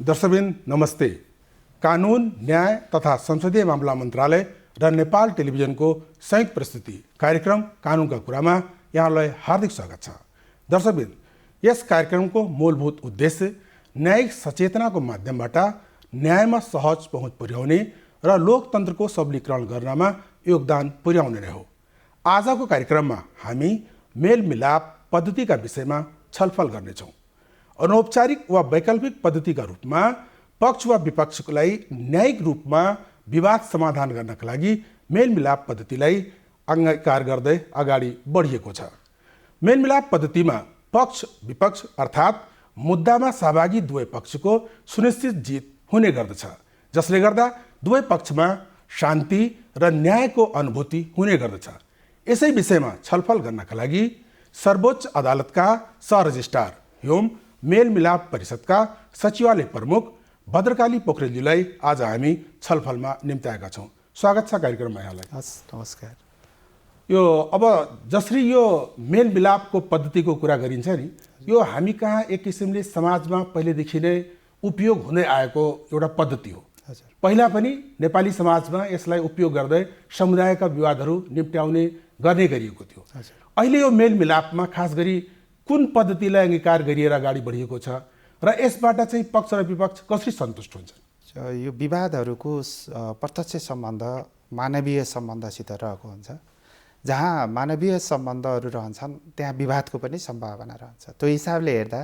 दर्शकवृन्द नमस्ते। कानुन, न्याय तथा संसदीय मामला मन्त्रालय र नेपाल टेलिभिजनको संयुक्त प्रस्तुति कार्यक्रम कानुनका कुरामा यहाँलाई हार्दिक स्वागत छ। दर्शकवृन्द, यस कार्यक्रमको मूलभूत उद्देश्य न्यायिक सचेतनाको माध्यमबाट न्यायमा सहज पहुँच पुर्याउने र लोकतन्त्रको सबलीकरण गर्नमा योगदान पुर्याउने नै हो। आजको कार्यक्रममा हामी मेलमिलाप पद्धतिका विषयमा छलफल गर्नेछौँ। अनौपचारिक वा वैकल्पिक पद्धतिका रूपमा पक्ष वा विपक्षलाई न्यायिक रूपमा विवाद समाधान गर्नका लागि मेलमिलाप पद्धतिलाई अंगीकार गर्दै अगाडि बढिएको छ। मेलमिलाप पद्धतिमा पक्ष विपक्ष अर्थात् मुद्दामा सहभागी दुवै पक्षको सुनिश्चित जित हुने गर्दछ, जसले गर्दा दुवै पक्षमा शान्ति र न्यायको अनुभूति हुने गर्दछ। यसै विषयमा छलफल गर्नका लागि सर्वोच्च अदालतका सहरजिस्ट्रार एवं मेलमिलाप परिषदका सचिवालय प्रमुख भद्रकाली पोखरेलजीलाई आज हामी छलफलमा निम्त्याएका छौँ। स्वागत छ कार्यक्रममा यहाँलाई। हस्, नमस्कार। यो अब जसरी यो मेलमिलापको पद्धतिको कुरा गरिन्छ नि, यो हामी कहाँ एक किसिमले समाजमा पहिलेदेखि नै उपयोग हुँदै आएको एउटा पद्धति हो। पहिला पनि नेपाली समाजमा यसलाई उपयोग गर्दै समुदायका विवादहरू निम्त्याउने गर्ने गरिएको थियो। अहिले यो मेलमिलापमा खास गरी कुन पद्धतिलाई अंगीकार गरिएर अगाडि बढिएको छ र यसबाट चाहिँ पक्ष र विपक्ष कसरी सन्तुष्ट हुन्छन्? यो विवादहरूको प्रत्यक्ष सम्बन्ध मानवीय सम्बन्धसित रहेको हुन्छ। जहाँ मानवीय सम्बन्धहरू रहन्छन् त्यहाँ विवादको पनि सम्भावना रहन्छ। त्यो हिसाबले हेर्दा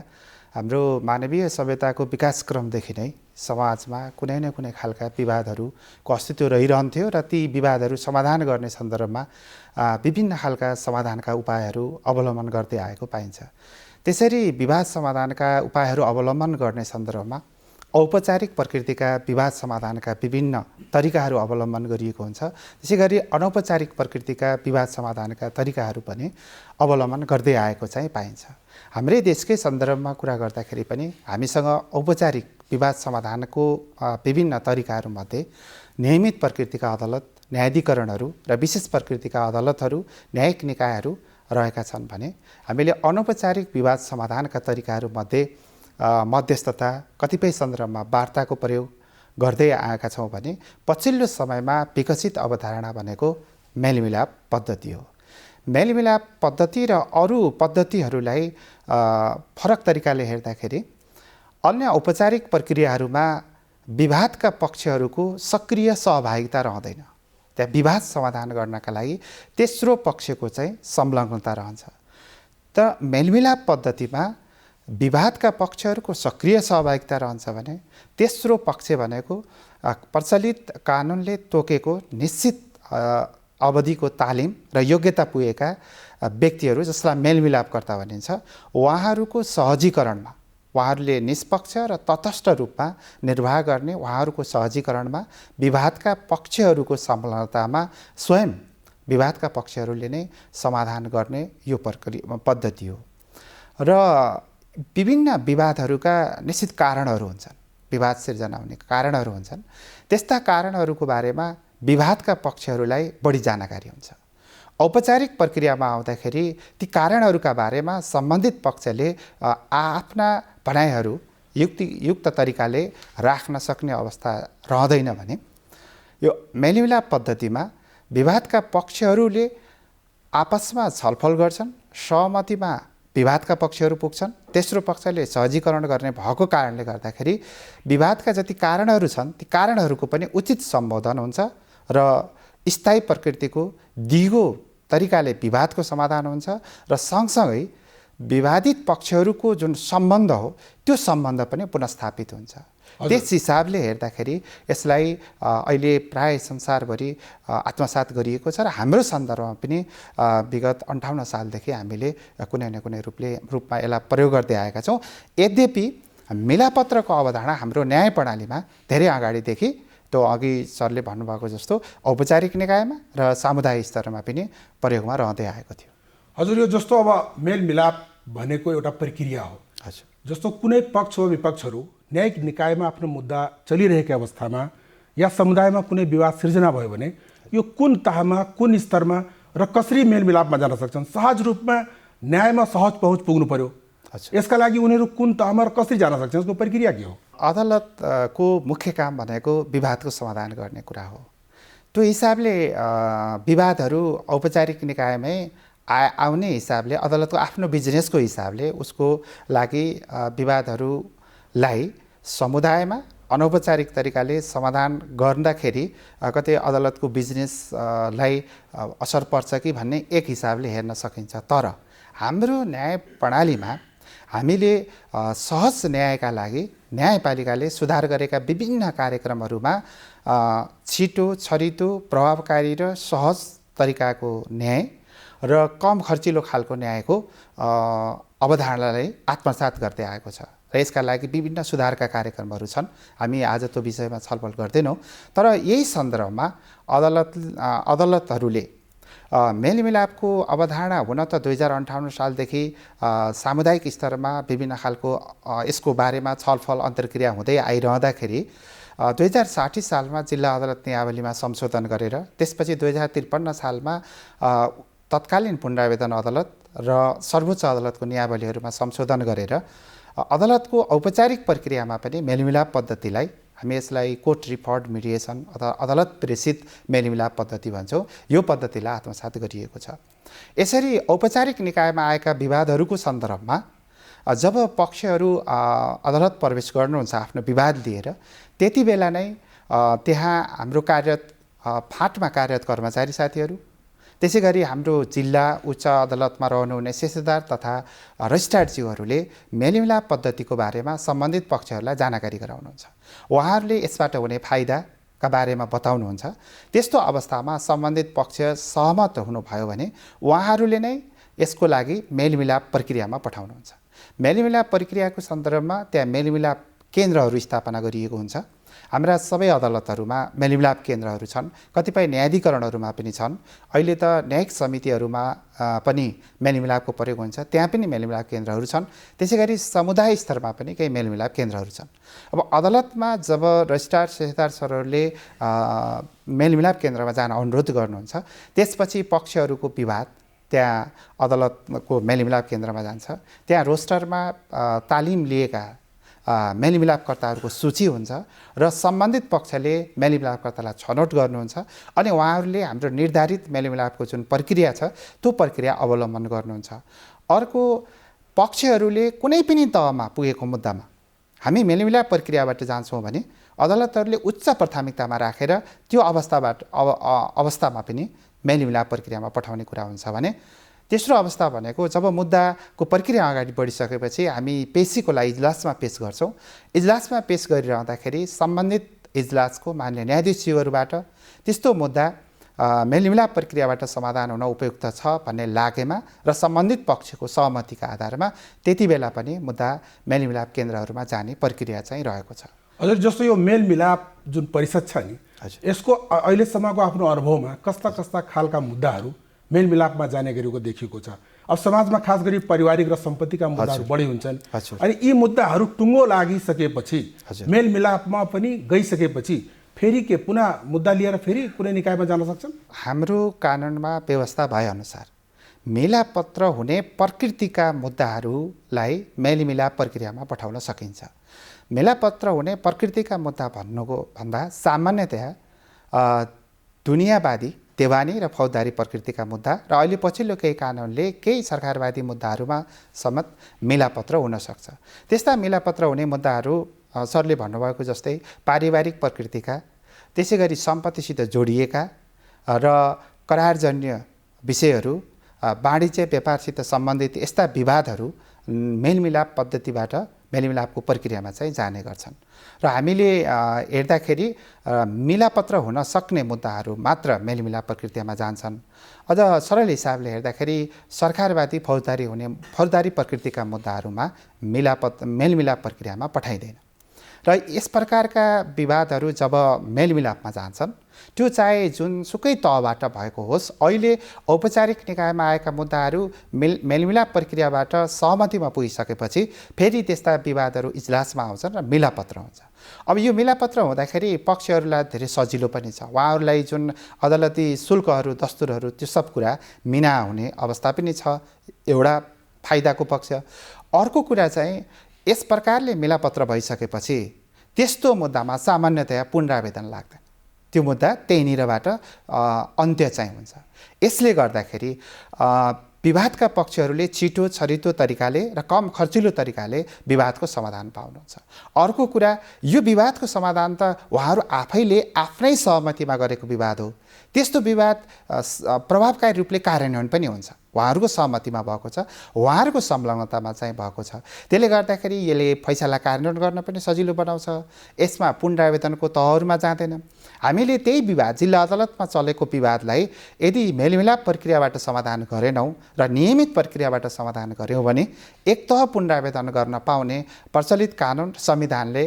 हाम्रो मानवीय सभ्यताको विकासक्रमदेखि नै समाजमा कुनै न कुनै खालका विवादहरूको अस्तित्व रहिरहन्थ्यो र ती विवादहरू समाधान गर्ने सन्दर्भमा विभिन्न खालका समाधानका उपायहरू अवलम्बन गर्दै आएको पाइन्छ। त्यसरी विवाद समाधानका उपायहरू अवलम्बन गर्ने सन्दर्भमा औपचारिक प्रकृतिका विवाद समाधानका विभिन्न तरिकाहरू अवलम्बन गरिएको हुन्छ। त्यसै गरी अनौपचारिक प्रकृतिका विवाद समाधानका तरिकाहरू पनि अवलम्बन गर्दै आएको चाहिँ पाइन्छ। हाम्रै देशकै सन्दर्भमा कुरा गर्दाखेरि पनि हामीसँग औपचारिक विवाद समाधानको विभिन्न तरिकाहरूमध्ये नियमित प्रकृतिका अदालत, न्यायाधिकरणहरू र विशेष प्रकृतिका अदालतहरू, न्यायिक निकायहरू रहेका छन् भने हामीले अनौपचारिक विवाद समाधानका तरिकाहरूमध्ये मध्यस्थता, कतिपय सन्दर्भमा वार्ताको प्रयोग गर्दै आएका छौँ भने पछिल्लो समयमा विकसित अवधारणा भनेको मेलमिलाप पद्धति हो। मेलमिलाप पद्धति र अरू पद्धतिहरूलाई फरक तरिकाले हेर्दाखेरि अन्य औपचारिक प्रक्रियाहरूमा विवादका पक्षहरूको सक्रिय सहभागिता रहँदैन। त्यहाँ विवाद समाधान गर्नका लागि तेस्रो पक्षको चाहिँ संलग्नता रहन्छ। त मेलमिलाप पद्धतिमा विवादका पक्षहरूको सक्रिय सहभागिता रहन्छ भने तेस्रो पक्ष भनेको प्रचलित कानुनले तोकेको निश्चित अवधिको तालिम र योग्यता पुगेका व्यक्तिहरू जसलाई मेलमिलापकर्ता भनिन्छ, उहाँहरूको सहजीकरणमा, उहाँहरूले निष्पक्ष र तटस्थ रूपमा निर्वाह गर्ने उहाँहरूको सहजीकरणमा विवादका पक्षहरूको संलग्नतामा स्वयं विवादका पक्षहरूले नै समाधान गर्ने यो पद्धति हो। र विभिन्न विवादहरूका निश्चित कारणहरू हुन्छन्, विवाद सिर्जना हुने कारणहरू हुन्छन्। त्यस्ता कारणहरूको बारेमा विवादका पक्षहरूलाई बढी जानकारी हुन्छ। औपचारिक प्रक्रियामा आउँदाखेरि ती कारणहरूका बारेमा सम्बन्धित पक्षले आफ्ना भनाइहरू युक्त तरिकाले राख्न सक्ने अवस्था रहँदैन भने यो मेलमिलाप पद्धतिमा विवादका पक्षहरूले आपसमा छलफल गर्छन्, सहमतिमा विवादका पक्षहरू पुग्छन्, तेस्रो पक्षले सहजीकरण गर्ने भएको कारणले गर्दाखेरि विवादका जति कारणहरू छन् ती कारणहरूको पनि उचित सम्बोधन हुन्छ र स्थायी प्रकृतिको दिगो तरिकाले विवादको समाधान हुन्छ र सँगसँगै विवादित पक्षहरूको जुन सम्बन्ध हो त्यो सम्बन्ध पनि पुनर्स्थापित हुन्छ। त्यस हिसाबले हेर्दाखेरि यसलाई अहिले प्राय संसारभरि आत्मसात गरिएको छ र हाम्रो सन्दर्भमा पनि विगत 58 सालदेखि हामीले कुनै न कुनै रूपमा यसलाई प्रयोग गर्दै आएका छौँ। यद्यपि मिलापत्रको अवधारणा हाम्रो न्याय प्रणालीमा धेरै अगाडिदेखि, त्यो अघि सरले भन्नुभएको जस्तो औपचारिक निकायमा र सामुदायिक स्तरमा पनि प्रयोगमा रहँदै आएको थियो। हजुर, यो जस्तो अब मेलमिलाप भनेको एउटा प्रक्रिया हो। हजुर, जस्तो कुनै पक्ष वा विपक्षहरू न्यायिक निकायमा आफ्नो मुद्दा चलिरहेका अवस्थामा या समुदायमा कुनै विवाद सिर्जना भयो भने यो कुन तहमा, कुन स्तरमा र कसरी मेलमिलापमा जान सक्छन्? सहज रूपमा न्यायमा सहज पहुँच पुग्नु पर्यो। यसका लागि उनीहरू कुन तहमा र कसरी जान सक्छन्? यसको प्रक्रिया के हो? अदालतको मुख्य काम भनेको विवादको समाधान गर्ने कुरा हो। त्यो हिसाबले विवादहरू औपचारिक निकायमै आउने हिसाबले अदालतको आफ्नो बिजनेसको हिसाबले उसको लागि विवादहरूलाई समुदायमा अनौपचारिक तरिकाले समाधान गर्दाखेरि कतै अदालतको बिजनेसलाई असर पर्छ कि भन्ने एक हिसाबले हेर्न सकिन्छ। तर हाम्रो न्याय प्रणालीमा हामीले सहज न्यायका लागि न्यायपालिकाले सुधार गरेका विभिन्न कार्यक्रमहरूमा छिटो, छरितो, प्रभावकारी र सहज तरिकाको न्याय र कम खर्चिलो खालको न्यायको अवधारणालाई आत्मसात गर्दै आएको छ र यसका लागि विभिन्न सुधारका कार्यक्रमहरू छन्। हामी आज त्यो विषयमा छलफल गर्दैनौँ। तर यही सन्दर्भमा अदालतहरूले मेलमिलापको अवधारणा हुन त 2058 सालदेखि सामुदायिक स्तरमा विभिन्न खालको यसको बारेमा छलफल अन्तर्क्रिया हुँदै आइरहँदाखेरि 2060 सालमा जिल्ला अदालत नियावलीमा संशोधन गरेर त्यसपछि 2053 सालमा तत्कालीन पुनरावेदन अदालत र सर्वोच्च अदालतको नियावलीहरूमा संशोधन गरेर अदालतको औपचारिक प्रक्रियामा पनि मेलमिलाप पद्धतिलाई, हामी यसलाई कोर्ट रिफर्ड मिडिएसन अथवा अदालत प्रेषित मेलमिलाप पद्धति भन्छौँ, यो पद्धतिलाई आत्मसात गरिएको छ। यसरी औपचारिक निकायमा आएका विवादहरूको सन्दर्भमा जब पक्षहरू अदालत प्रवेश गर्नुहुन्छ आफ्नो विवाद लिएर, त्यति बेला नै त्यहाँ हाम्रो कार्यरत फाँटमा कार्यरत कर्मचारी साथीहरू, त्यसै गरी हाम्रो जिल्ला उच्च अदालतमा रहनुहुने सेसेदार तथा रजिस्ट्रारज्यूहरूले मेलमिलाप पद्धतिको बारेमा सम्बन्धित पक्षहरूलाई जानकारी गराउनुहुन्छ। उहाँहरूले यसबाट हुने फाइदाका बारेमा बताउनुहुन्छ। त्यस्तो अवस्थामा सम्बन्धित पक्ष सहमत हुनुभयो भने उहाँहरूले नै यसको लागि मेलमिलाप प्रक्रियामा पठाउनुहुन्छ। मेलमिलाप प्रक्रियाको सन्दर्भमा त्यहाँ मेलमिलाप केन्द्रहरू स्थापना गरिएको हुन्छ। हाम्रा सबै अदालतहरूमा मेलमिलाप केन्द्रहरू छन्, कतिपय न्यायाधिकरणहरूमा पनि छन्। अहिले त न्यायिक समितिहरूमा पनि मेलमिलापको प्रयोग हुन्छ, त्यहाँ पनि मेलमिलाप केन्द्रहरू छन्। त्यसै गरी समुदाय स्तरमा पनि केही मेलमिलाप केन्द्रहरू छन्। अब अदालतमा जब रजिस्ट्रार सेसेदार सरहरूले मेलमिलाप केन्द्रमा जान अनुरोध गर्नुहुन्छ, त्यसपछि पक्षहरूको विवाद त्यहाँ अदालतको मेलमिलाप केन्द्रमा जान्छ। त्यहाँ रोस्टरमा तालिम लिएका मेलमिलापकर्ताहरूको सूची हुन्छ र सम्बन्धित पक्षले मेलमिलापकर्तालाई छनौट गर्नुहुन्छ अनि उहाँहरूले हाम्रो निर्धारित मेलमिलापको जुन प्रक्रिया छ त्यो प्रक्रिया अवलम्बन गर्नुहुन्छ। अर्को, पक्षहरूले कुनै पनि तहमा पुगेको मुद्दामा हामी मेलमिलाप प्रक्रियाबाट जान्छौँ भने अदालतहरूले उच्च प्राथमिकतामा राखेर त्यो अवस्थामा पनि मेलमिलाप प्रक्रियामा पठाउने कुरा हुन्छ भने तेस्रो अवस्था भनेको जब मुद्दाको प्रक्रिया अगाडि बढिसकेपछि हामी पेशीको लागि इजलासमा पेश गर्छौँ। इजलासमा पेश गरिरहँदाखेरि सम्बन्धित इजलासको मान्य न्यायाधीशज्यूहरूबाट त्यस्तो मुद्दा मेलमिलाप प्रक्रियाबाट समाधान हुन उपयुक्त छ भन्ने लागेमा र सम्बन्धित पक्षको सहमतिका आधारमा त्यति बेला पनि मुद्दा मेलमिलाप केन्द्रहरूमा जाने प्रक्रिया चाहिँ रहेको छ। हजुर, जस्तो यो मेलमिलाप जुन परिषद छ नि, यसको अहिलेसम्मको आफ्नो अनुभवमा कस्ता कस्ता खालका मुद्दाहरू मेलमिलापमा जाने गरेको देखिएको छ? अब समाजमा खास गरी पारिवारिक र सम्पत्तिका मुद्दाहरू बढी हुन्छन् अनि यी मुद्दाहरू टुङ्गो लागिसकेपछि मेलमिलापमा पनि गइसकेपछि फेरि के पुनः मुद्दा लिएर फेरि कुनै निकायमा जान सक्छन्? हाम्रो कानुनमा व्यवस्था भएअनुसार मेलापत्र हुने प्रकृतिका मुद्दाहरूलाई मेलमिलाप प्रक्रियामा पठाउन सकिन्छ। मेलापत्र हुने प्रकृतिका मुद्दा भन्दा सामान्यतया दुनियावादी, देवानी र फौजदारी प्रकृतिका मुद्दा र अहिले पछिल्लो केही कानुनले केही सरकारवादी मुद्दाहरूमा समेत मेलापत्र हुन सक्छ। त्यस्ता मेलापत्र हुने मुद्दाहरू सरले भन्नुभएको जस्तै पारिवारिक प्रकृतिका, त्यसै गरी सम्पत्तिसित जोडिएका र करारजन्य विषयहरू, वाणिज्य व्यापारसित सम्बन्धित यस्ता विवादहरू मेलमिलाप पद्धतिबाट मेलमिलापको प्रक्रियामा चाहिँ जाने गर्छन् र हामीले हेर्दाखेरि मिलापत्र हुन सक्ने मुद्दाहरू मात्र मेलमिलाप प्रक्रियामा जान्छन्। अझ सरल हिसाबले हेर्दाखेरि सरकारवादी फौजदारी प्रकृतिका मुद्दाहरूमा मेलमिलाप प्रक्रियामा पठाइँदैन र यस प्रकारका विवादहरू जब मेलमिलापमा जान्छन् त्यो चाहे जुनसुकै तहबाट भएको होस्, अहिले औपचारिक निकायमा आएका मुद्दाहरू मेलमिलाप प्रक्रियाबाट सहमतिमा पुगिसकेपछि फेरि त्यस्ता विवादहरू इजलासमा आउँछन् र मिलापत्र हुन्छ। अब यो मिलापत्र हुँदाखेरि पक्षहरूलाई धेरै सजिलो पनि छ। उहाँहरूलाई जुन अदालती शुल्कहरू, दस्तुरहरू, त्यो सब कुरा मिना हुने अवस्था पनि छ, एउटा फाइदाको पक्ष। अर्को कुरा चाहिँ यस प्रकारले मिलापत्र भइसकेपछि त्यस्तो मुद्दामा सामान्यतया पुनरावेदन लाग्दैन। त्यो मुद्दा त्यहीँनिरबाट अन्त्य चाहिँ हुन्छ। यसले गर्दाखेरि विवादका पक्षहरूले छिटो छरितो तरिकाले र कम खर्चिलो तरिकाले विवादको समाधान पाउनुहुन्छ। अर्को कुरा, यो विवादको समाधान त उहाँहरू आफैले आफ्नै सहमतिमा गरेको विवाद हो। त्यस्तो विवाद प्रभावकारी रूपले कार्यान्वयन पनि हुन्छ, उहाँहरूको सहमतिमा भएको छ, उहाँहरूको संलग्नतामा चाहिँ भएको छ। त्यसले गर्दाखेरि यसले फैसला कार्यान्वयन गर्न पनि सजिलो बनाउँछ। यसमा पुनरावेदनको तहहरूमा जाँदैन। हामीले त्यही विवाद, जिल्ला अदालतमा चलेको विवादलाई यदि मेलमिलाप प्रक्रियाबाट समाधान गरेनौँ र नियमित प्रक्रियाबाट समाधान गऱ्यौँ भने एक तह पुनरावेदन गर्न पाउने प्रचलित कानुन संविधानले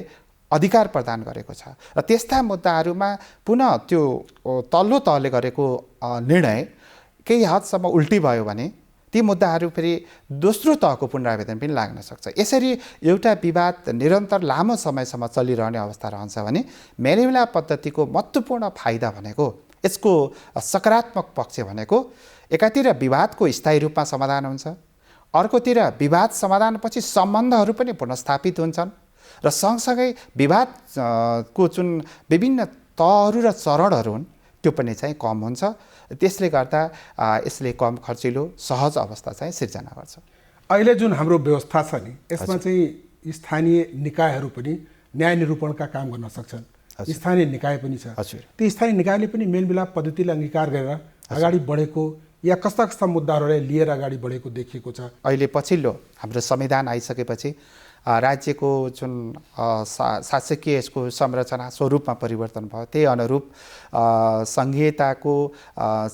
अधिकार प्रदान गरेको छ। र त्यस्ता मुद्दाहरूमा पुनः त्यो तल्लो तहले गरेको निर्णय केही हदसम्म उल्टी भयो भने ती मुद्दाहरू फेरि दोस्रो तहको पुनरावेदन पनि लाग्न सक्छ। यसरी एउटा विवाद निरन्तर लामो समयसम्म चलिरहने अवस्था रहन्छ भने मेलमिलाप पद्धतिको महत्त्वपूर्ण फाइदा भनेको, यसको सकारात्मक पक्ष भनेको, एकातिर विवादको स्थायी रूपमा समाधान हुन्छ, अर्कोतिर विवाद समाधानपछि सम्बन्धहरू पनि पुनर्स्थापित हुन्छन् र सँगसँगै विवादको जुन विभिन्न तहहरू र चरणहरू हुन् त्यो पनि चाहिँ कम हुन्छ। त्यसले गर्दा यसले कम खर्चिलो सहज अवस्था चाहिँ सिर्जना गर्छ। अहिले जुन हाम्रो व्यवस्था छ नि, यसमा चाहिँ स्थानीय निकायहरू पनि न्याय निरूपणका काम गर्न सक्छन्। स्थानीय निकाय पनि छ। ती स्थानीय निकायले पनि मेलमिलाप पद्धतिलाई अंगीकार गरेर अगाडि बढेको या कस्ता कस्ता मुद्दाहरूलाई लिएर अगाडि बढेको देखिएको छ। अहिले पछिल्लो हाम्रो संविधान आइसकेपछि राज्यको जुन शासकीय यसको संरचना स्वरूपमा परिवर्तन भयो, त्यही अनुरूप सङ्घीयताको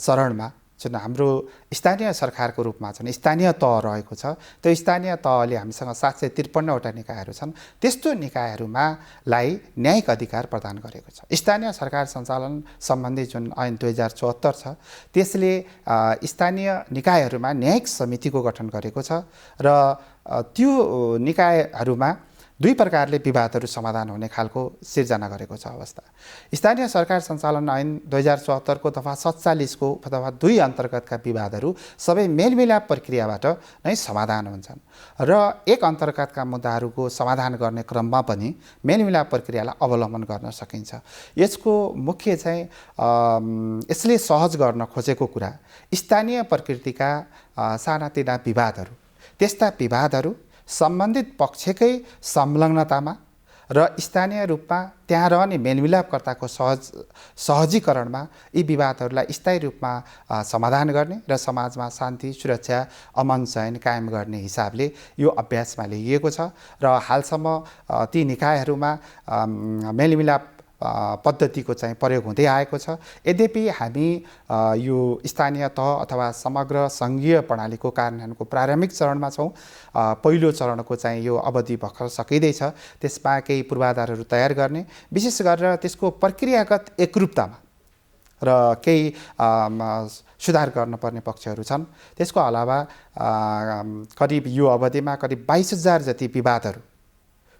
चरणमा जुन हाम्रो स्थानीय सरकारको रूपमा छन्, स्थानीय तह रहेको छ, त्यो स्थानीय तहले हामीसँग 753वटा निकायहरू छन्। त्यस्तो निकायहरूमा न्यायिक अधिकार प्रदान गरेको छ। स्थानीय सरकार सञ्चालन सम्बन्धी जुन ऐन 2074 छ, त्यसले स्थानीय निकायहरूमा न्यायिक समितिको गठन गरेको छ र त्यो निकायहरूमा दुई प्रकारले विवादहरू समाधान हुने खालको सिर्जना गरेको छ अवस्था। स्थानीय सरकार सञ्चालन ऐन 2074 को दफा 47 को दफा 2 अन्तर्गतका विवादहरू सबै मेलमिलाप प्रक्रियाबाट नै समाधान हुन्छन् र एक अन्तर्गतका मुद्दाहरूको समाधान गर्ने क्रममा पनि मेलमिलाप प्रक्रियालाई अवलम्बन गर्न सकिन्छ। यसको मुख्य चाहिँ यसले सहज गर्न खोजेको कुरा स्थानीय प्रकृतिका सानातिना विवादहरू, त्यस्ता विवादहरू सम्बन्धित पक्षकै संलग्नतामा र स्थानीय रूपमा त्यहाँ रहने मेलमिलापकर्ताको सहजीकरणमा यी विवादहरूलाई स्थायी रूपमा समाधान गर्ने र समाजमा शान्ति, सुरक्षा, अमन चयन कायम गर्ने हिसाबले यो अभ्यासमा ल्याइएको छ र हालसम्म ती निकायहरूमा मेलमिलाप पद्धतिको चाहिँ प्रयोग हुँदै आएको छ। यद्यपि हामी यो स्थानीय तह अथवा समग्र सङ्घीय प्रणालीको कार्यान्वयनको प्रारम्भिक चरणमा छौँ। पहिलो चरणको चाहिँ यो अवधि भर्खर सकिँदैछ। त्यसमा केही पूर्वाधारहरू तयार गर्ने, विशेष गरेर त्यसको प्रक्रियागत एकरूपतामा र केही सुधार गर्नुपर्ने पक्षहरू छन्। त्यसको अलावा करिब यो अवधिमा करिब 22,000 जति विवादहरू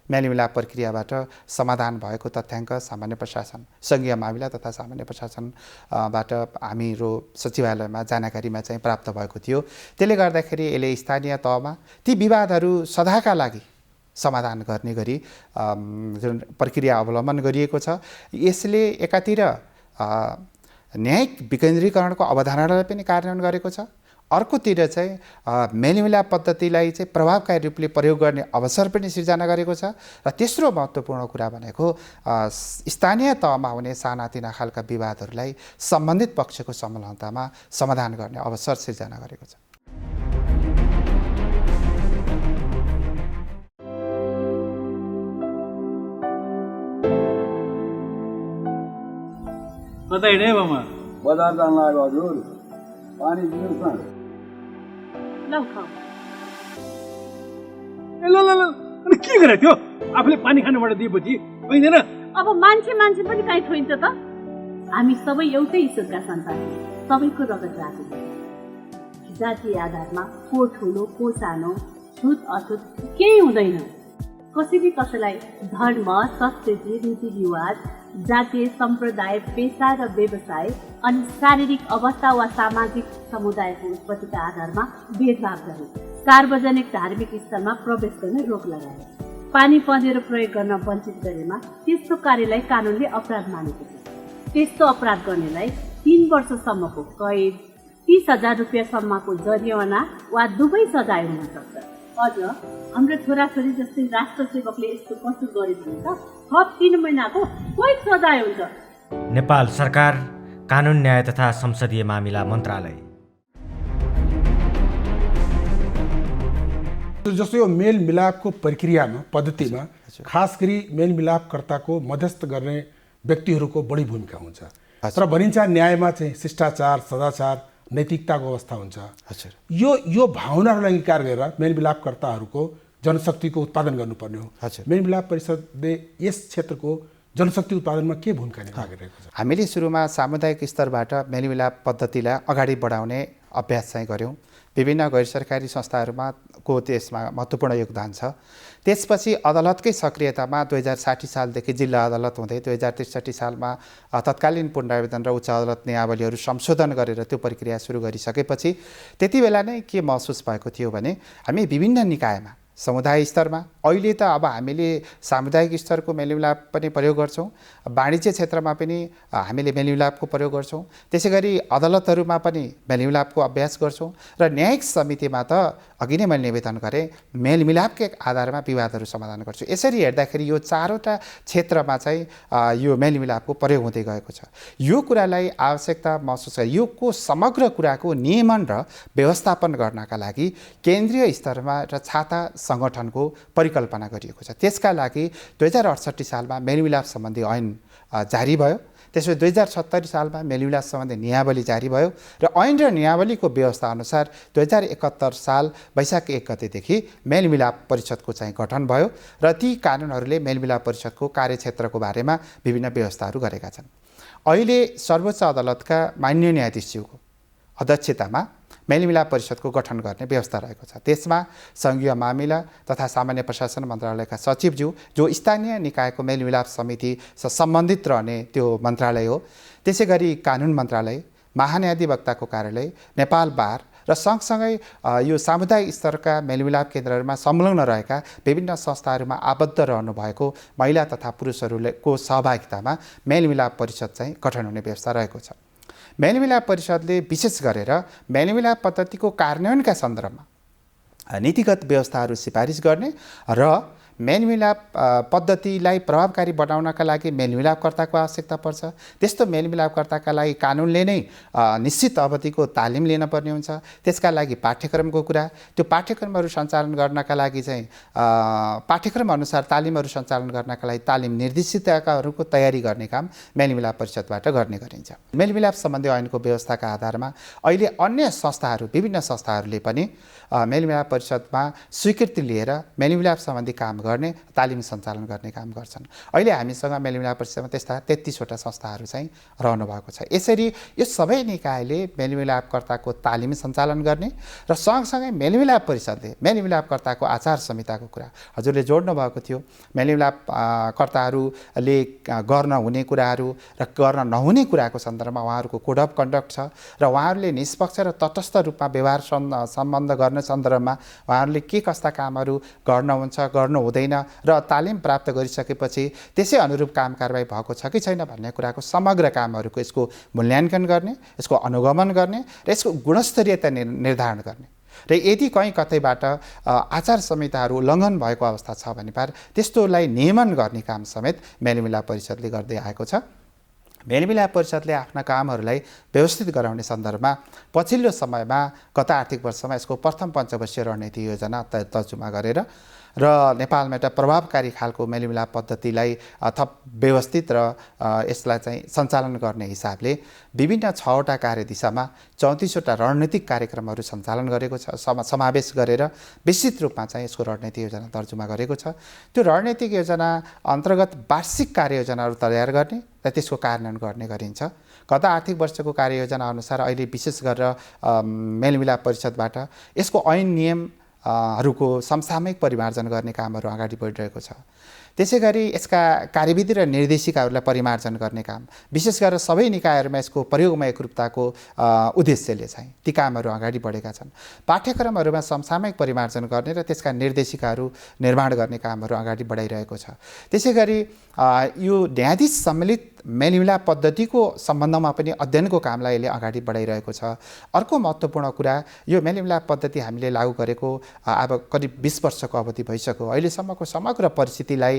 मेलमिलाप प्रक्रियाबाट समाधान भएको तथ्याङ्क सामान्य प्रशासन, सङ्घीय मामिला तथा सामान्य प्रशासनबाट हाम्रो सचिवालयमा जानकारीमा चाहिँ प्राप्त भएको थियो। त्यसले गर्दाखेरि यसले स्थानीय तहमा ती विवादहरू सदाका लागि समाधान गर्ने गरी जुन प्रक्रिया अवलम्बन गरिएको छ, यसले एकातिर न्यायिक विकेन्द्रीकरणको अवधारणालाई पनि कार्यान्वयन गरेको छ, अर्कोतिर चाहिँ मेलमिलाप पद्धतिलाई चाहिँ प्रभावकारी रूपले प्रयोग गर्ने अवसर पनि सिर्जना गरेको छ र तेस्रो महत्त्वपूर्ण कुरा भनेको स्थानीय तहमा हुने सानातिना खालका विवादहरूलाई सम्बन्धित पक्षको संलग्नतामा समाधान गर्ने अवसर सिर्जना गरेको छ। कता हिँडे मामा? बजार जान लाग्यो हजुर, पानी दिनुहोस् न। ल अनि के गरे त्यो? आफूले पानी खानबाट दिएपछि होइन? अब मान्छे पनि कहीँ छोइन्छ त? हामी सबै एउटै ईश्वरका सन्तान, सबैको रगत राखेको छ। जातीय आधारमा को ठुलो को सानो, छुत अछुत केही हुँदैन। कसैले कसैलाई धर्म, संस्कृति, रीतिरिवाज, जातीय सम्प्रदाय, पेसा र व्यवसाय अनि शारीरिक अवस्था वा सामाजिक समुदायको उत्पत्तिका आधारमा भेदभाव गरे। सार्वजनिक धार्मिक स्थलमा प्रवेश गर्न रोक लगाए। पानी पँधेरो प्रयोग गर्न वञ्चित गरेमा त्यस्तो कार्यलाई कानुनले अपराध मानेको छ। त्यस्तो अपराध गर्नेलाई 3 वर्षसम्मको कैद, 30,000 रुपियाँसम्मको जरिवाना वा दुवै सजाय हुन सक्छ। अझ हाम्रो छोराछोरी जस्तै राष्ट्र सेवकले यस्तो कसुर गरे भने त थप 3 महिनाको कैद सजाय हुन्छ। नेपाल सरकार, कानुन न्याय तथा संसदीय मामिला मन्त्रालय। जस्तो यो मेलमिलापको प्रक्रियामा पद्धतिमा खास गरी मेलमिलापकर्ताको मध्यस्थ गर्ने व्यक्तिहरूको बढी भूमिका हुन्छ। तर भनिन्छ न्यायमा चाहिँ शिष्टाचार, सदाचार, नैतिकताको अवस्था हुन्छ। यो भावनाहरूलाई अंगीकार गरेर मेलमिलापकर्ताहरूको जनशक्तिको उत्पादन गर्नुपर्ने हो। मेलमिलाप परिषदले यस क्षेत्रको जनशक्ति उत्पादनमा के भूमिका निर्वाह गरिरहेको छ? हामीले सुरुमा सामुदायिक स्तरबाट मेलमिलाप पद्धतिलाई अगाडि बढाउने अभ्यास चाहिँ गऱ्यौँ। विभिन्न गैर सरकारी संस्थाहरूमा त्यसमा महत्त्वपूर्ण योगदान छ। त्यसपछि अदालतकै सक्रियतामा 2060 सालदेखि जिल्ला अदालत हुँदै 2063 सालमा तत्कालीन पुनरावेदन र उच्च अदालत नियावलीहरू संशोधन गरेर त्यो प्रक्रिया सुरु गरिसकेपछि त्यति बेला नै के महसुस भएको थियो भने हामी विभिन्न निकायमा समुदाय स्तरमा, अहिले त अब हामीले सामुदायिक स्तरको मेलमिलाप पनि प्रयोग गर्छौँ, वाणिज्य क्षेत्रमा पनि हामीले मेलमिलापको प्रयोग गर्छौँ, त्यसै गरी अदालतहरूमा पनि मेलमिलापको अभ्यास गर्छौँ र न्यायिक समितिमा त अघि नै मैले निवेदन गरेँ मेलमिलापकै आधारमा विवादहरू समाधान गर्छु। यसरी हेर्दाखेरि यो चारवटा क्षेत्रमा चाहिँ यो मेलमिलापको प्रयोग हुँदै गएको छ। यो कुरालाई आवश्यकता महसुस गरे यो समग्र कुराको नियमन र व्यवस्थापन गर्नका लागि केन्द्रीय स्तरमा र छाता सङ्गठनको परिकल्पना गरिएको छ। त्यसका लागि 2068 सालमा मेलमिलाप सम्बन्धी ऐन जारी भयो। त्यसपछि 2070 सालमा मेलमिलाप सम्बन्धी नियावली जारी भयो र ऐन र नियावलीको व्यवस्था अनुसार 2071 साल वैशाख 1 गतेदेखि मेलमिलाप परिषदको चाहिँ गठन भयो र ती कानुनहरूले मेलमिलाप परिषदको कार्यक्षेत्रको बारेमा विभिन्न व्यवस्थाहरू गरेका छन्। अहिले सर्वोच्च अदालतका मान्य न्यायाधीशज्यूको अध्यक्षतामा मेलमिलाप परिषदको गठन गर्ने व्यवस्था रहेको छ। त्यसमा सङ्घीय मामिला तथा सामान्य प्रशासन मन्त्रालयका सचिवज्यू जो स्थानीय निकायको मेलमिलाप समितिसँग सम्बन्धित रहने त्यो मन्त्रालय हो, त्यसै गरी कानुन मन्त्रालय, महान्यायाधिवक्ताको कार्यालय, नेपाल बार र सँगसँगै यो सामुदायिक स्तरका मेलमिलाप केन्द्रहरूमा संलग्न रहेका विभिन्न संस्थाहरूमा आबद्ध रहनुभएको महिला तथा पुरुषहरूको सहभागितामा मेलमिलाप परिषद चाहिँ गठन हुने व्यवस्था रहेको छ। मेलमिलाप परिषदले विशेष गरेर मेलमिलाप पद्धतिको कार्यान्वयनका सन्दर्भमा नीतिगत व्यवस्थाहरू सिफारिस गर्ने र मेलमिलाप पद्धतिलाई प्रभावकारी बनाउनका लागि मेलमिलापकर्ताको आवश्यकता पर्छ। त्यस्तो मेलमिलापकर्ताका लागि कानुनले नै निश्चित अवधिको तालिम लिनुपर्ने हुन्छ। त्यसका लागि पाठ्यक्रमको कुरा, त्यो पाठ्यक्रमहरू सञ्चालन गर्नका लागि चाहिँ पाठ्यक्रम अनुसार तालिमहरू सञ्चालन गर्नका लागि तालिम निर्देशिकाहरूको तयारी गर्ने काम मेलमिलाप परिषदबाट गर्ने गरिन्छ। मेलमिलाप सम्बन्धी ऐनको व्यवस्थाका आधारमा अहिले अन्य संस्थाहरू, विभिन्न संस्थाहरूले पनि मेलमिलाप परिषदमा स्वीकृति लिएर मेलमिलाप सम्बन्धी काम गर्ने, तालिम सञ्चालन गर्ने काम गर्छन्। अहिले हामीसँग मेलमिलाप परिषदमा त्यस्ता 33वटा संस्थाहरू चाहिँ रहनु भएको छ। यसरी यो सबै निकायले मेलमिलापकर्ताको तालिम सञ्चालन गर्ने र सँगसँगै मेलमिलाप परिषदले मेलमिलापकर्ताको आचार संहिताको कुरा हजुरले जोड्नु भएको थियो। मेलमिलापकर्ताहरूले गर्न हुने कुराहरू र गर्न नहुने कुराको सन्दर्भमा उहाँहरूको कोड अफ कन्डक्ट छ र उहाँहरूले निष्पक्ष र तटस्थ रूपमा व्यवहार सम्बन्ध गर्ने सन्दर्भमा उहाँहरूले के कस्ता कामहरू गर्न हुन्छ, गर्नु हुँदैन र तालिम प्राप्त गरिसकेपछि त्यसै अनुरूप काम कारबाही भएको छ कि छैन भन्ने कुराको समग्र कामहरूको यसको मूल्याङ्कन गर्ने, यसको अनुगमन गर्ने र यसको गुणस्तरीयता निर्धारण गर्ने र यदि कहीँ कतैबाट आचार संहिताहरू उल्लङ्घन भएको अवस्था छ भने त्यस्तोलाई नियमन गर्ने काम समेत मेलमिलाप परिषदले गर्दै आएको छ। मेलमिलाप परिषदले आफ्ना कामहरूलाई व्यवस्थित गराउने सन्दर्भमा पछिल्लो समयमा गत आर्थिक वर्षमा यसको प्रथम पञ्चवर्षीय रणनीति योजना तर्जुमा गरेर र नेपालमा एउटा प्रभावकारी खालको मेलमिलाप पद्धतिलाई थप व्यवस्थित र यसलाई चाहिँ सञ्चालन गर्ने हिसाबले विभिन्न 6वटा कार्यदिशामा 34वटा रणनीतिक कार्यक्रमहरू सञ्चालन गरेको छ, समावेश गरेर विस्तृत रूपमा चाहिँ यसको रणनीति योजना तर्जुमा गरेको छ। त्यो रणनीतिक योजना अन्तर्गत वार्षिक कार्ययोजनाहरू तयार गर्ने र त्यसको कार्यान्वयन गर्ने गरिन्छ। गत आर्थिक वर्षको कार्ययोजना अनुसार अहिले विशेष गरेर मेलमिलाप परिषदबाट यसको ऐन नियम हरूको समसामयिक परिमार्जन गर्ने कामहरू अगाडि बढिरहेको छ। त्यसै गरी यसका कार्यविधि र निर्देशिकाहरूलाई परिमार्जन गर्ने काम, विशेष गरेर सबै निकायहरूमा यसको प्रयोगमा एकरूपताको उद्देश्यले चाहिँ ती कामहरू अगाडि बढेका छन्। पाठ्यक्रमहरूमा समसामयिक परिमार्जन गर्ने र त्यसका निर्देशिकाहरू निर्माण गर्ने कामहरू अगाडि बढाइरहेको छ। त्यसै गरी यो न्यायाधीश सम्मिलित मेलमिलाप पद्धतिको सम्बन्धमा पनि अध्ययनको कामलाई यसले अगाडि बढाइरहेको छ। अर्को महत्त्वपूर्ण कुरा, यो मेलमिलाप पद्धति हामीले लागू गरेको अब करिब 20 वर्षको अवधि भइसक्यो। अहिलेसम्मको समग्र परिस्थितिलाई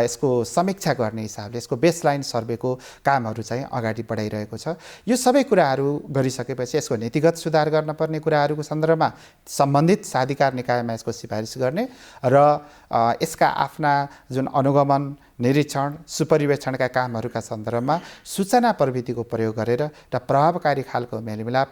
यसको समीक्षा गर्ने हिसाबले यसको बेसलाइन सर्वेको कामहरू चाहिँ अगाडि बढाइरहेको छ। यो सबै कुराहरू गरिसकेपछि यसको नीतिगत सुधार गर्नुपर्ने कुराहरूको सन्दर्भमा सम्बन्धित साधिकार निकायमा यसको सिफारिस गर्ने र यसका आफ्ना जुन अनुगमन, निरीक्षण, सुपरिवेक्षणका कामहरूका सन्दर्भमा सूचना प्रविधिको प्रयोग गरेर र प्रभावकारी खालको मेलमिलाप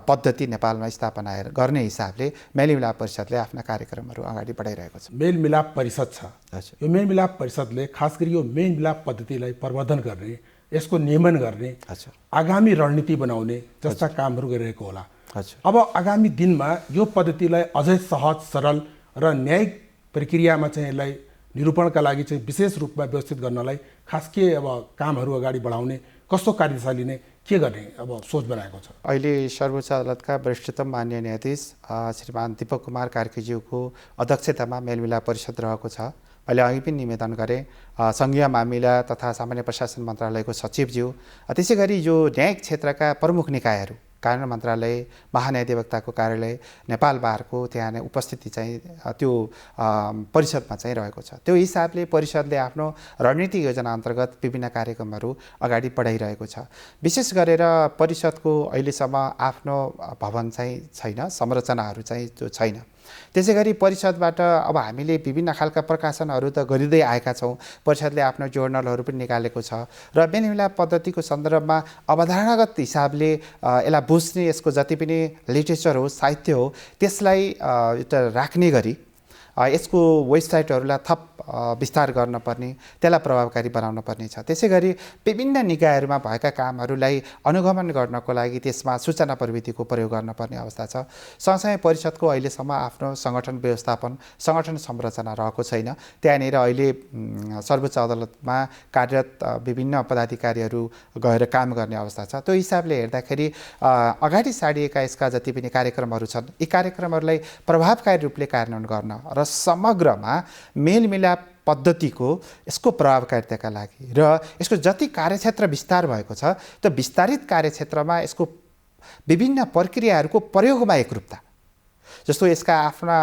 पद्धति नेपालमा स्थापना गर्ने हिसाबले मेलमिलाप परिषदले आफ्ना कार्यक्रमहरू अगाडि बढाइरहेको छ। मेलमिलाप परिषद छ। हजुर। यो मेलमिलाप परिषदले खास गरी यो मेलमिलाप पद्धतिलाई प्रवर्धन गर्ने, यसको नियमन गर्ने, हजुर, आगामी रणनीति बनाउने जस्ता कामहरू गरिरहेको होला। हजुर। अब आगामी दिनमा यो पद्धतिलाई अझै सहज, सरल र न्यायिक प्रक्रियामा चाहिँ यसलाई निरूपणका लागि चाहिँ विशेष रूपमा व्यवस्थित गर्नलाई खास के अब कामहरू अगाडि बढाउने, कस्तो कार्यदिशा लिने, के गर्ने अब सोच बनाएको छ? अहिले सर्वोच्च अदालतका वरिष्ठतम मान्य न्यायाधीश श्रीमान दीपक कुमार कार्कीज्यूको अध्यक्षतामा मेलमिलाप परिषद रहेको छ। मैले अघि पनि निवेदन गरेँ, सङ्घीय मामिला तथा सामान्य प्रशासन मन्त्रालयको सचिवज्यू, त्यसै गरी यो न्यायिक क्षेत्रका प्रमुख निकायहरू, कानुन मन्त्रालय, महान्यायाधिवक्ताको कार्यालय, नेपाल बारको त्यहाँ नै उपस्थिति चाहिँ त्यो परिषदमा चाहिँ रहेको छ। त्यो हिसाबले परिषदले आफ्नो रणनीतिक योजना अन्तर्गत विभिन्न कार्यक्रमहरू अगाडि बढाइरहेको छ। विशेष गरेर परिषदको अहिलेसम्म आफ्नो भवन चाहिँ छैन, संरचनाहरू चाहिँ त्यो छैन। त्यसै गरी परिषदबाट अब हामीले विभिन्न खालका प्रकाशनहरू त गरिँदै आएका छौँ। परिषदले आफ्नो जर्नलहरू पनि निकालेको छ र मेलमिलाप पद्धतिको सन्दर्भमा अवधारणागत हिसाबले यसलाई बुझ्ने, यसको जति पनि लिटरेचर हो, साहित्य हो, त्यसलाई एउटा राख्ने गरी यसको वेबसाइटहरूलाई थप विस्तार गर्नुपर्ने, त्यसलाई प्रभावकारी बनाउन पर्ने छ। त्यसै गरी विभिन्न निकायहरूमा भएका कामहरूलाई अनुगमन गर्नको लागि त्यसमा सूचना प्रविधिको प्रयोग गर्नुपर्ने अवस्था छ। सँगसँगै परिषदको अहिलेसम्म आफ्नो सङ्गठन व्यवस्थापन, सङ्गठन संरचना रहेको छैन। त्यहाँनिर अहिले सर्वोच्च अदालतमा कार्यरत विभिन्न पदाधिकारीहरू गएर काम गर्ने अवस्था छ। त्यो हिसाबले हेर्दाखेरि अगाडि सारिएका यसका जति पनि कार्यक्रमहरू छन्, यी कार्यक्रमहरूलाई प्रभावकारी रूपले कार्यान्वयन गर्न र समग्रमा मेलमिलाप पद्धतिको यसको प्रभावकारिताका लागि र यसको जति कार्यक्षेत्र विस्तार भएको छ, त्यो विस्तारित कार्यक्षेत्रमा यसको विभिन्न प्रक्रियाहरूको प्रयोगमा एकरूपता, जस्तो यसका आफ्ना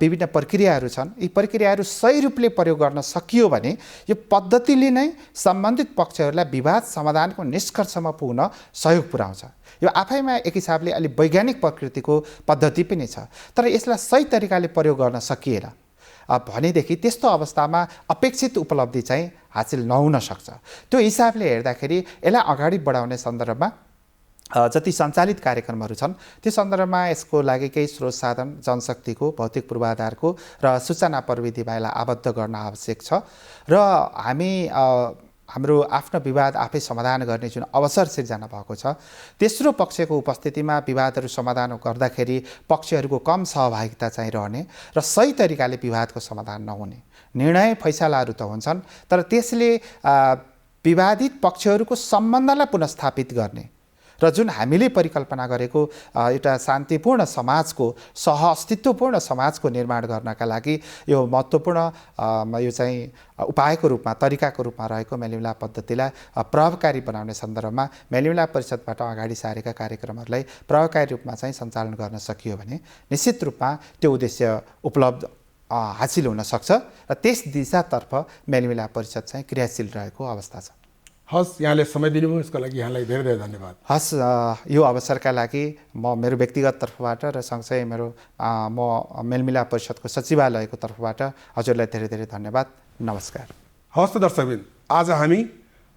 विभिन्न प्रक्रियाहरू छन्, यी प्रक्रियाहरू सही रूपले प्रयोग गर्न सकियो भने यो पद्धतिले नै सम्बन्धित पक्षहरूलाई विवाद समाधानको निष्कर्षमा पुग्न सहयोग पुर्याउँछ। यो आफैमा एक हिसाबले अलि वैज्ञानिक प्रकृतिको पद्धति पनि छ, तर यसलाई सही तरिकाले प्रयोग गर्न सकिएन भनेदेखि त्यस्तो अवस्थामा अपेक्षित उपलब्धि चाहिँ हासिल नहुन सक्छ। त्यो हिसाबले हेर्दाखेरि यसलाई अगाडि बढाउने सन्दर्भमा जति सञ्चालित कार्यक्रमहरू छन् त्यो सन्दर्भमा यसको लागि केही स्रोत साधन, जनशक्तिको, भौतिक पूर्वाधारको र सूचना प्रविधिमा यसलाई आबद्ध गर्न आवश्यक छ र हामी हाम्रो आफ्नो विवाद आफै समाधान गर्ने जुन अवसर सिर्जना भएको छ, तेस्रो पक्षको उपस्थितिमा विवादहरू समाधान गर्दाखेरि पक्षहरूको कम सहभागिता चाहिँ रहने र सही तरिकाले विवादको समाधान नहुने, निर्णय फैसलाहरू त हुन्छन् तर त्यसले विवादित पक्षहरूको सम्बन्धलाई पुनर्स्थापित गर्ने र जुन हामीले परिकल्पना गरेको एउटा शान्तिपूर्ण समाजको, सहअस्तित्वपूर्ण समाजको निर्माण गर्नका लागि यो महत्त्वपूर्ण यो चाहिँ उपायको रूपमा, तरिकाको रूपमा रहेको मेलमिलाप पद्धतिलाई प्रभावकारी बनाउने सन्दर्भमा मेलमिलाप परिषदबाट अगाडि सारेका कार्यक्रमहरूलाई प्रभावकारी रूपमा चाहिँ सञ्चालन गर्न सकियो भने निश्चित रूपमा त्यो उद्देश्य उपलब्ध हासिल हुन सक्छ र त्यस दिशातर्फ मेलमिलाप परिषद चाहिँ क्रियाशील रहेको अवस्था छ। हस्, यहाँले समय दिनुभयो, यसको लागि यहाँलाई धेरै धेरै धन्यवाद। हस्, यो अवसरका लागि म मेरो व्यक्तिगत तर्फबाट र सँगसँगै म मेलमिलाप परिषदको सचिवालयको तर्फबाट हजुरलाई धेरै धेरै धन्यवाद। नमस्कार। हस् त दर्शकबिन, आज हामी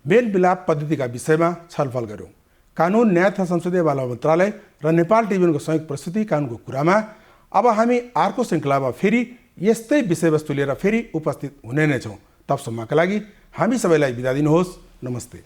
मेलमिलाप पद्धतिका विषयमा छलफल गऱ्यौँ। कानुन, न्याय तथा संसदीय मामला मन्त्रालय र नेपाल टेलिभिजनको संयुक्त प्रस्तुति कानुनको कुरामा अब हामी अर्को श्रृङ्खलामा फेरि यस्तै विषयवस्तु लिएर फेरि उपस्थित हुने नै छौँ। तबसम्मका लागि हामी सबैलाई बिदा दिनुहोस्। नमस्ते।